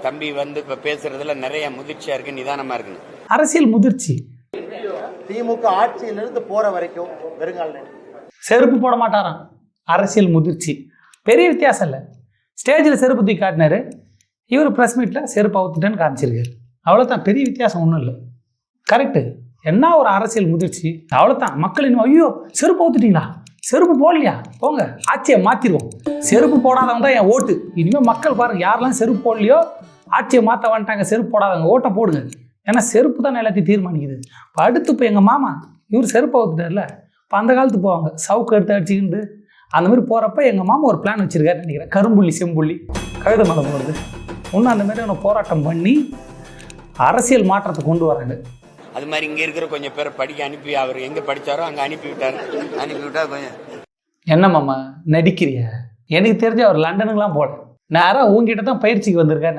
தம்பி வந்து இப்ப பேசுறதுல நிறைய முதிர்ச்சியா இருக்கு, நிதானமா இருக்குன்னு. அரசியல் முதிர்ச்சி. திமுக ஆட்சியிலிருந்து போற வரைக்கும் வெறுங்கால செருப்பு போட மாட்டாராம், அரசியல் முதிர்ச்சி. பெரிய வித்தியாசம் இல்லை. ஸ்டேஜில் செருப்பு தூக்கி காட்டினாரு, இவர் ப்ரெஸ் மீட்டில் செருப்பு அவுத்துட்டேன்னு காமிச்சிருக்காரு. அவ்வளோதான், பெரிய வித்தியாசம் ஒன்றும் இல்லை. கரெக்டு. என்ன ஒரு அரசியல் முதிர்ச்சி, அவ்வளோதான். மக்கள் இன்னும் ஐயோ செருப்பு அவுத்துட்டீங்களா, செருப்பு போடலையா, போங்க ஆட்சியை மாற்றிடுவோம். செருப்பு போடாதவங்க தான் என் ஓட்டு. இனிமேல் மக்கள் பாருங்க, யாரெல்லாம் செருப்பு போடலையோ ஆட்சியை மாற்ற வந்துட்டாங்க, செருப்பு போடாதவங்க ஓட்டை போடுங்க. ஏன்னா செருப்பு தான் எல்லாத்தையும் தீர்மானிக்குது. இப்போ அடுத்து இப்போ எங்கள் மாமா இவர் செருப்பு அவுத்துட்டார்ல, இப்போ அந்த காலத்துக்கு போவாங்க சவுக்கு எடுத்து அடிச்சுக்கிண்டு அந்த மாதிரி போகிறப்ப எங்கள் மாமா ஒரு பிளான் வச்சுருக்காரு நினைக்கிறேன். கரும்புள்ளி செம்புள்ளி கழுத மேலே போகிறது. இன்னும் அந்த மாதிரி அவனை போராட்டம் பண்ணி அரசியல் மாற்றத்தை கொண்டு வராங்க. அது மாதிரி இங்க இருக்கிற கொஞ்சம் பேரை படிக்க அனுப்பி, அவர் எங்க படிச்சாரோ அங்க அனுப்பிவிட்டாரு. அனுப்பிவிட்டா கொஞ்சம் என்ன மாமா நடிக்கிறிய? எனக்கு தெரிஞ்ச அவர் லண்டனுக்குலாம் போல, நேராக உங்ககிட்ட தான் பயிற்சிக்கு வந்திருக்காரு.